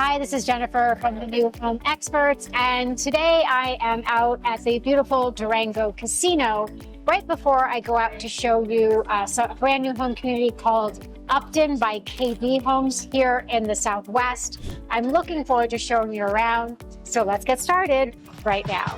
Hi, this is Jennifer from the New Home Experts, and today I am out at the beautiful Durango Casino right before I go out to show you a brand new home community called Upton by KB Homes here in the Southwest. I'm looking forward to showing you around, so let's get started right now.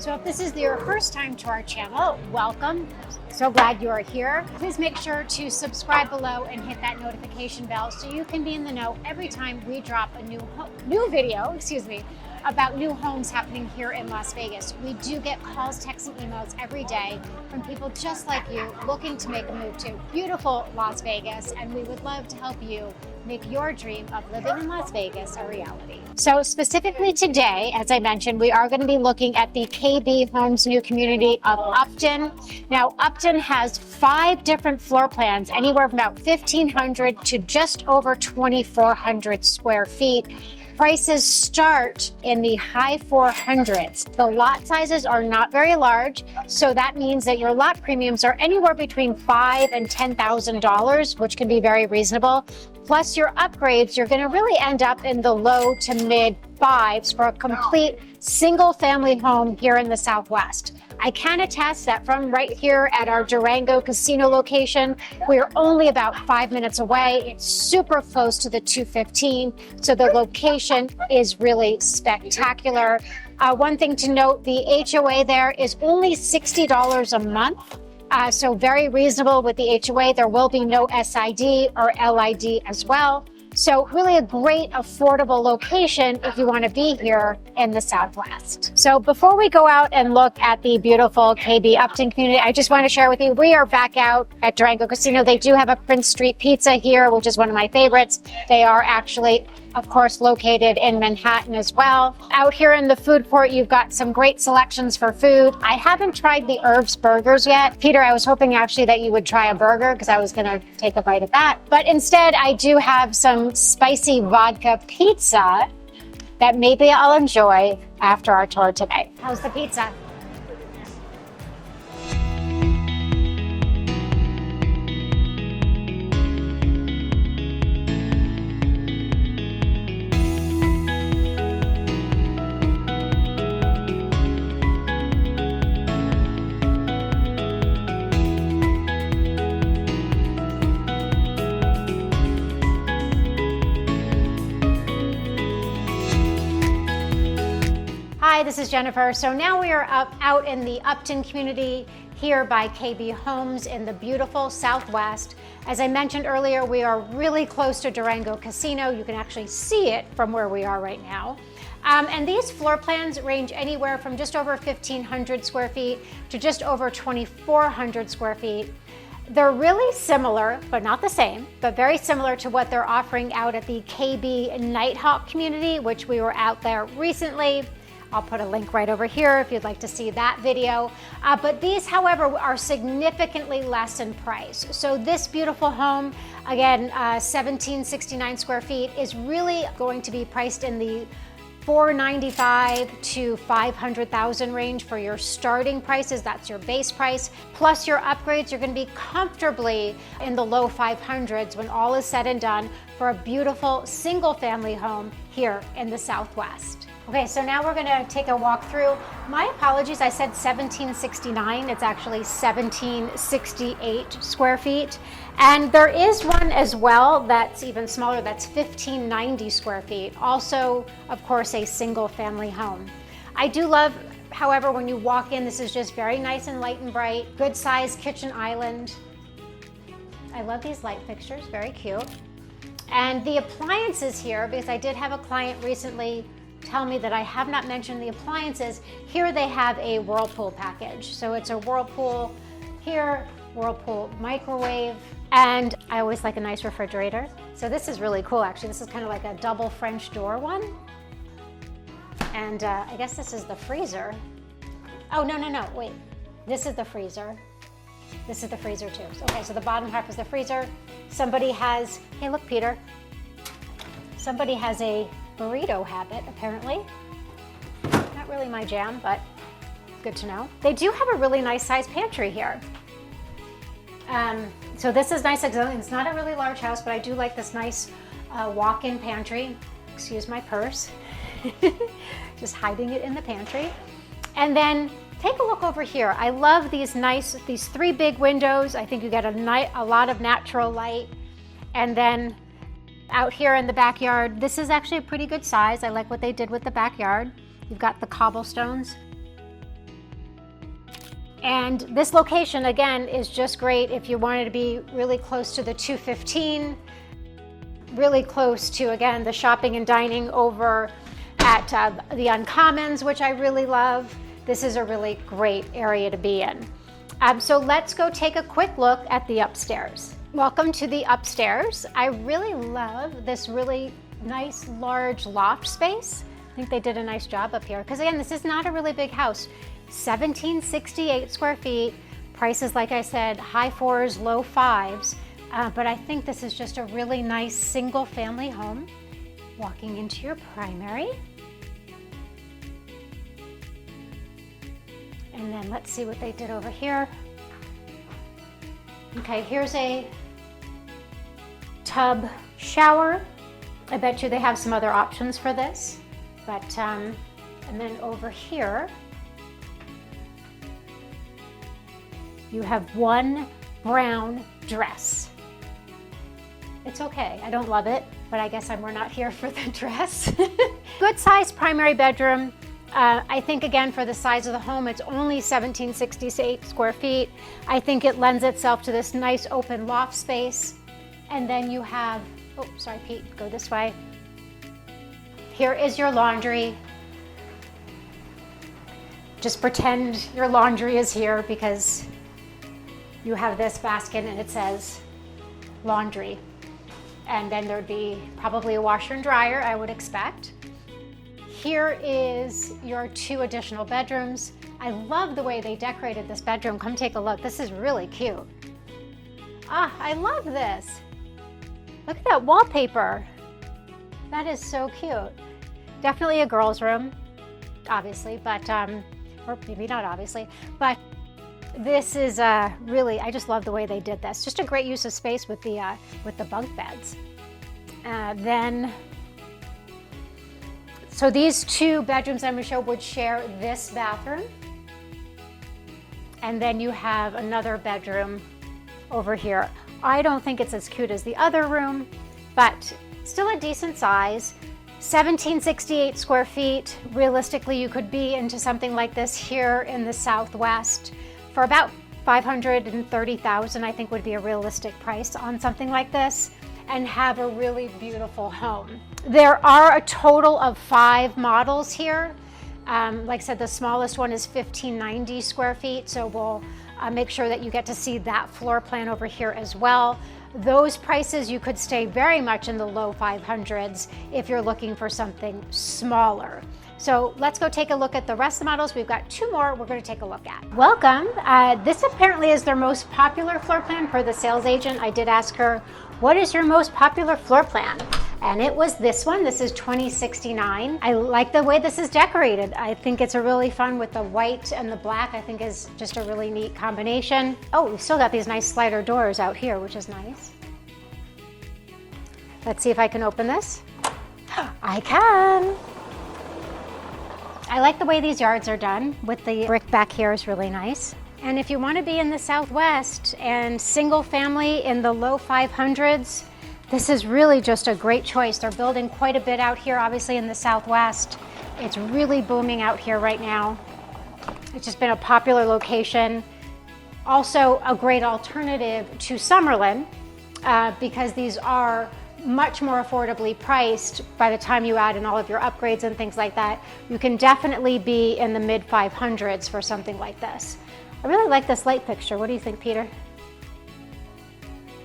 So if this is your first time to our channel, welcome. So glad you are here. Please make sure to subscribe below and hit that notification bell so you can be in the know every time we drop a new video, about new homes happening here in Las Vegas. We do get calls, texts, and emails every day from people just like you looking to make a move to beautiful Las Vegas, and we would love to help you make your dream of living in Las Vegas a reality. So specifically today, as I mentioned, we are going to be looking at the KB Homes new community of Upton. Now, Upton has 5 different floor plans, anywhere from about 1,500 to just over 2,400 square feet. Prices start in the high 400s. The lot sizes are not very large, so that means that your lot premiums are anywhere between $5,000 and $10,000, which can be very reasonable. Plus your upgrades, you're going to really end up in the low to mid 5s for a complete single family home here in the Southwest. I can attest that from right here at our Durango Casino location, we're only about 5 minutes away. It's super close to the 215, so the location is really spectacular. One thing to note, the HOA there is only $60 a month. So very reasonable with the HOA. There will be no SID or LID as well. So really a great affordable location if you want to be here in the Southwest. So before we go out and look at the beautiful KB Upton community, I just want to share with you, we are back out at Durango Casino. They do have a Prince Street Pizza here, which is one of my favorites. They are actually, of course, located in Manhattan as well. Out here in the food court, you've got some great selections for food. I haven't tried the Herbs burgers yet. Peter, I was hoping actually that you would try a burger because I was going to take a bite of that. But instead, I do have some spicy vodka pizza that maybe I'll enjoy after our tour today. How's the pizza? Hi, this is Jennifer. So now we are out in the Upton community here by KB Homes in the beautiful Southwest. As I mentioned earlier, we are really close to Durango Casino. You can actually see it from where we are right now. And these floor plans range anywhere from just over 1,500 square feet to just over 2,400 square feet. They're really similar, but not the same, but very similar to what they're offering out at the KB Nighthawk community, which we were out there recently. I'll put a link right over here if you'd like to see that video. But these, however, are significantly less in price. So this beautiful home, again, 1,769 square feet, is really going to be priced in the $495,000 to $500,000 range for your starting prices. That's your base price. Plus your upgrades, you're going to be comfortably in the low 500s when all is said and done for a beautiful single family home here in the Southwest. Okay, so now we're gonna take a walk through. My apologies, I said 1769. It's actually 1768 square feet. And there is one as well that's even smaller, that's 1590 square feet. Also, of course, a single family home. I do love, however, when you walk in, this is just very nice and light and bright. Good sized kitchen island. I love these light fixtures, very cute. And the appliances here, because I did have a client recently tell me that I have not mentioned the appliances. Here they have a Whirlpool package. So it's a Whirlpool here, Whirlpool microwave, and I always like a nice refrigerator. So this is really cool actually. This is kind of like a double French door one. And I guess this is the freezer. Oh, no, wait. This is the freezer. This is the freezer too. Okay, so the bottom half is the freezer. Somebody has, hey look Peter, somebody has a burrito habit apparently. Not really my jam, but good to know. They do have a really nice sized pantry here. So this is nice. It's not a really large house, but I do like this nice walk-in pantry. Excuse my purse. Just hiding it in the pantry. And then take a look over here. I love these three big windows. I think you get a lot of natural light. And then out here in the backyard, this is actually a pretty good size. I like what they did with the backyard. You've got the cobblestones. And this location, again, is just great if you wanted to be really close to the 215, really close to, again, the shopping and dining over at the Uncommons, which I really love. This is a really great area to be in. So let's go take a quick look at the upstairs. Welcome to the upstairs. I really love this really nice, large loft space. I think they did a nice job up here because, again, this is not a really big house. 1768 square feet, prices, like I said, high fours, low fives, but I think this is just a really nice single family home. Walking into your primary. And then let's see what they did over here. Okay, here's a tub shower. I bet you they have some other options for this, but, and then over here, you have one brown dress. It's okay, I don't love it, but I guess we're not here for the dress. Good sized primary bedroom. I think, again, for the size of the home, it's only 1768 square feet. I think it lends itself to this nice open loft space. And then you have, oh, sorry, Pete, go this way. Here is your laundry. Just pretend your laundry is here because you have this basket and it says laundry. And then there'd be probably a washer and dryer, I would expect. Here is your 2 additional bedrooms. I love the way they decorated this bedroom. Come take a look. This is really cute. Ah, I love this. Look at that wallpaper. That is so cute. Definitely a girl's room, obviously, but, or maybe not obviously, but this is really, I just love the way they did this. Just a great use of space with the bunk beds. So these 2 bedrooms I'm going to show would share this bathroom. And then you have another bedroom over here. I don't think it's as cute as the other room, but still a decent size. 1768 square feet. Realistically, you could be into something like this here in the Southwest for about $530,000, I think would be a realistic price on something like this, and have a really beautiful home. There are a total of 5 models here. Like I said, the smallest one is 1590 square feet, so we'll make sure that you get to see that floor plan over here as well. Those prices, you could stay very much in the low 500s if you're looking for something smaller. So let's go take a look at the rest of the models. We've got 2 more we're going to take a look at. Welcome. This apparently is their most popular floor plan per the sales agent. I did ask her, what is your most popular floor plan? And it was this one. This is 2069. I like the way this is decorated. I think it's a really fun with the white and the black. I think is just a really neat combination. Oh, we've still got these nice slider doors out here, which is nice. Let's see if I can open this. I can. I like the way these yards are done with the brick back here is really nice. And if you want to be in the Southwest and single family in the low 500s, this is really just a great choice. They're building quite a bit out here, obviously in the Southwest. It's really booming out here right now. It's just been a popular location. Also a great alternative to Summerlin because these are much more affordably priced by the time you add in all of your upgrades and things like that. You can definitely be in the mid 500s for something like this. I really like this light fixture. What do you think, Peter?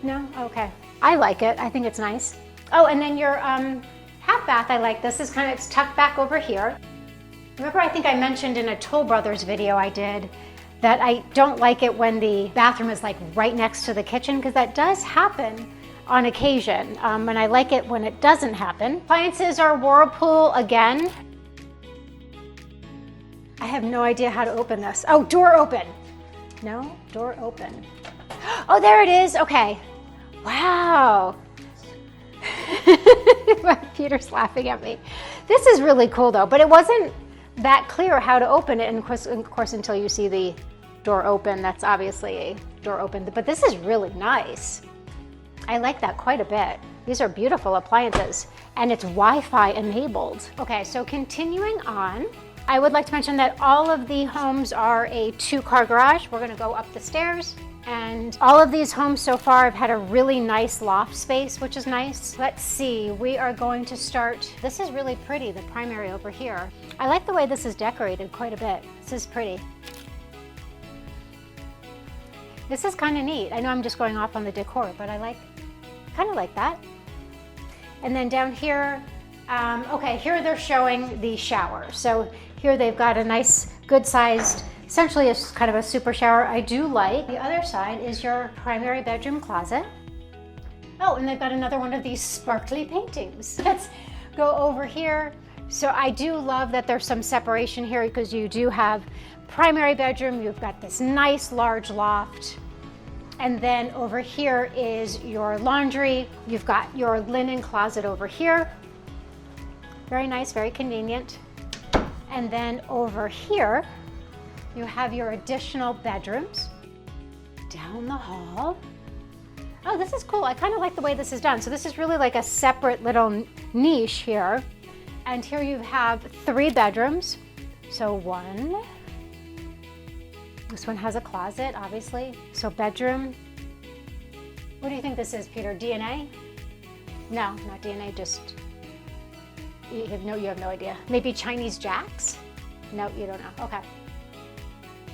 No? Okay. I like it. I think it's nice. Oh, and then your half bath, I like this. It's tucked back over here. Remember, I think I mentioned in a Toll Brothers video I did that I don't like it when the bathroom is like right next to the kitchen, because that does happen on occasion, and I like it when it doesn't happen. Appliances are Whirlpool again. I have no idea how to open this. Oh, door open. No, door open. Oh, there it is. Okay. Wow. Peter's laughing at me. This is really cool though, but it wasn't that clear how to open it. And of course, until you see the door open, that's obviously a door open, but this is really nice. I like that quite a bit. These are beautiful appliances, and it's Wi-Fi enabled. Okay, so continuing on, I would like to mention that all of the homes are a 2-car garage. We're gonna go up the stairs, and all of these homes so far have had a really nice loft space, which is nice. Let's see, we are going to start, this is really pretty, the primary over here. I like the way this is decorated quite a bit. This is pretty. This is kind of neat. I know I'm just going off on the decor, but I kind of like that. And then down here, okay, here they're showing the shower. So here they've got a nice, good-sized, essentially a kind of a super shower. I do like. The other side is your primary bedroom closet. Oh, and they've got another one of these sparkly paintings. Let's go over here. So I do love that there's some separation here, because you do have primary bedroom, you've got this nice large loft, and then over here is your laundry. You've got your linen closet over here. Very nice, very convenient. And then over here, you have your additional bedrooms down the hall. Oh, this is cool. I kind of like the way this is done. So this is really like a separate little niche here. And here you have 3 bedrooms. So 1. This one has a closet, obviously. So bedroom. What do you think this is, Peter? DNA? No, not DNA, just, you have no idea. Maybe Chinese jacks? No, you don't know. Okay.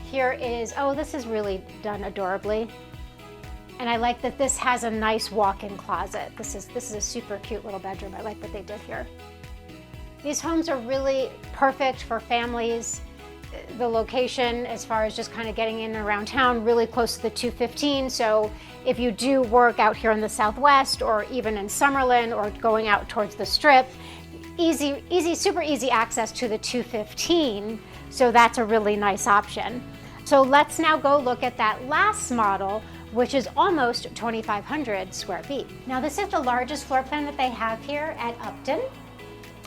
Here is, oh, this is really done adorably. And I like that this has a nice walk-in closet. This is a super cute little bedroom. I like what they did here. These homes are really perfect for families. The location, as far as just kind of getting in and around town, really close to the 215. So if you do work out here in the Southwest, or even in Summerlin, or going out towards the Strip, super easy access to the 215. So that's a really nice option. So let's now go look at that last model, which is almost 2,500 square feet. Now this is the largest floor plan that they have here at Upton.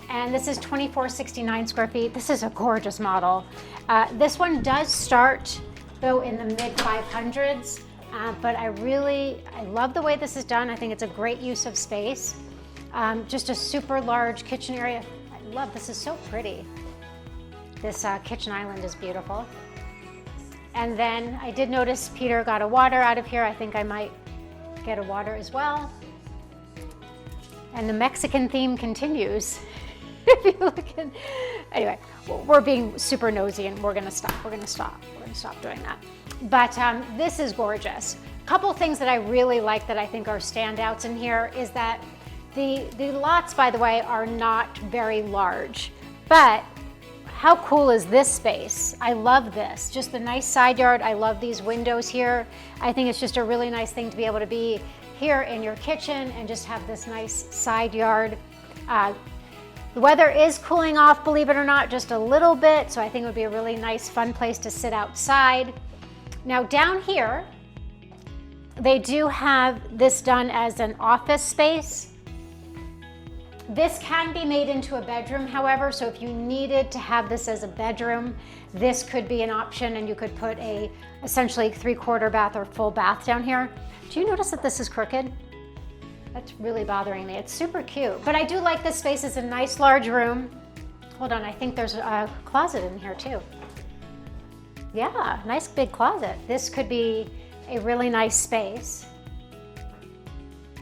And this is 2,469 square feet. This is a gorgeous model. This one does start though in the mid 500s, but I love the way this is done. I think it's a great use of space. Just a super large kitchen area. I love, this is so pretty. This kitchen island is beautiful. And then I did notice Peter got a water out of here. I think I might get a water as well. And the Mexican theme continues. If you look in, anyway, we're being super nosy, and we're gonna stop doing that. But this is gorgeous. A couple things that I really like that I think are standouts in here is that the lots, by the way, are not very large, but how cool is this space? I love this, just the nice side yard. I love these windows here. I think it's just a really nice thing to be able to be here in your kitchen and just have this nice side yard. The weather is cooling off, believe it or not, just a little bit, so I think it would be a really nice, fun place to sit outside. Now down here, they do have this done as an office space. This can be made into a bedroom, however, so if you needed to have this as a bedroom, this could be an option, and you could put a essentially 3/4 bath or full bath down here. Do you notice that this is crooked? That's really bothering me. It's super cute, but I do like this space. It's a nice large room. Hold on, I think there's a closet in here too. Yeah, nice big closet. This could be a really nice space.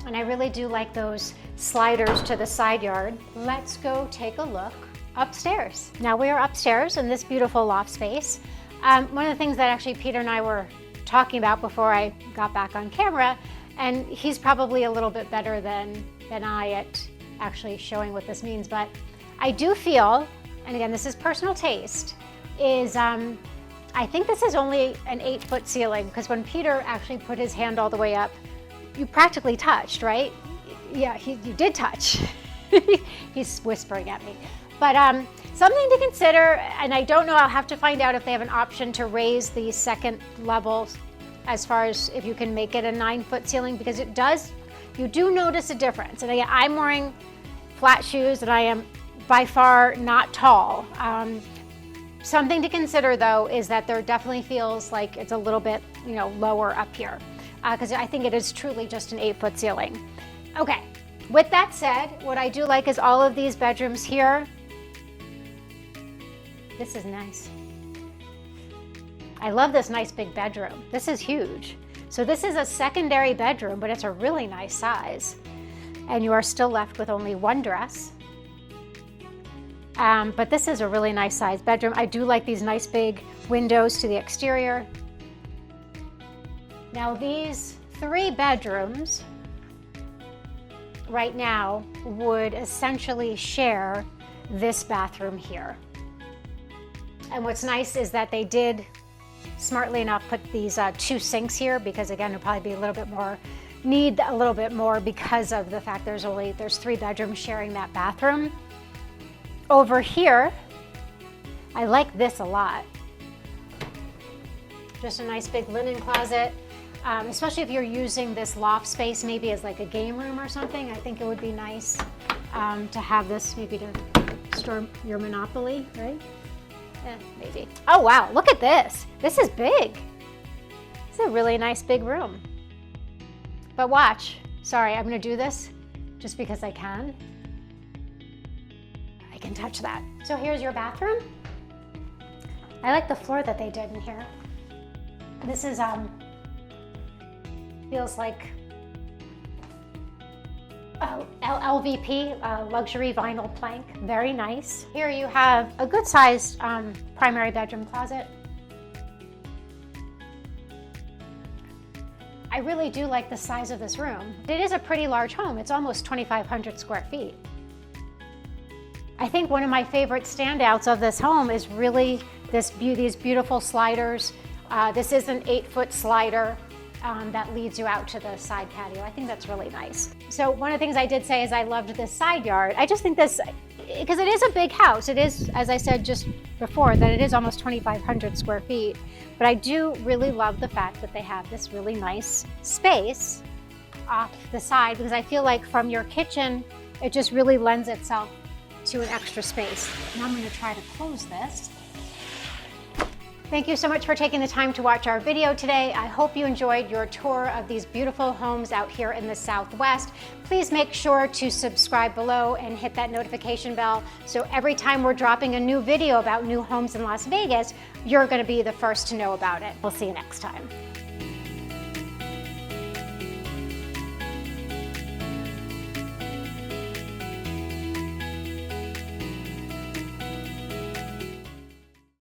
And I really do like those sliders to the side yard. Let's go take a look upstairs. Now we are upstairs in this beautiful loft space. One of the things that actually Peter and I were talking about before I got back on camera, and he's probably a little bit better than I at actually showing what this means, but I do feel, and again, this is personal taste, is I think this is only an 8-foot ceiling because when Peter actually put his hand all the way up, you practically touched, right? Yeah, you did touch. He's whispering at me. But something to consider, and I don't know, I'll have to find out if they have an option to raise the second level as far as if you can make it a 9-foot ceiling, because you do notice a difference. And again, I'm wearing flat shoes and I am by far not tall. Something to consider though is that there definitely feels like it's a little bit, lower up here, because I think it is truly just an 8-foot ceiling. Okay, with that said, what I do like is all of these bedrooms here. This is nice. I love this nice big bedroom. This is huge. So this is a secondary bedroom, but it's a really nice size. And you are still left with only one dress. But this is a really nice size bedroom. I do like these nice big windows to the exterior. Now these 3 bedrooms right now would essentially share this bathroom here. And what's nice is that they did smartly enough put these 2 sinks here, because again, it'll probably be need a little bit more because of the fact there's 3 bedrooms sharing that bathroom. Over here, I like this a lot. Just a nice big linen closet, especially if you're using this loft space maybe as like a game room or something. I think it would be nice to have this maybe to store your Monopoly, right? Maybe. Oh wow, look at this. This is big. This is a really nice big room. But watch, sorry, I'm gonna do this just because I can. I can touch that. So here's your bathroom. I like the floor that they did in here. This is, feels like LVP, luxury vinyl plank, very nice. Here you have a good sized primary bedroom closet. I really do like the size of this room. It is a pretty large home. It's almost 2,500 square feet. I think one of my favorite standouts of this home is really these beautiful sliders. This is an 8-foot slider that leads you out to the side patio. I think that's really nice. So one of the things I did say is I loved this side yard. I just think this, because it is a big house. It is, as I said just before, that it is almost 2,500 square feet. But I do really love the fact that they have this really nice space off the side, because I feel like from your kitchen, it just really lends itself to an extra space. Now I'm going to try to close this. Thank you so much for taking the time to watch our video today. I hope you enjoyed your tour of these beautiful homes out here in the Southwest. Please make sure to subscribe below and hit that notification bell so every time we're dropping a new video about new homes in Las Vegas, you're going to be the first to know about it. We'll see you next time.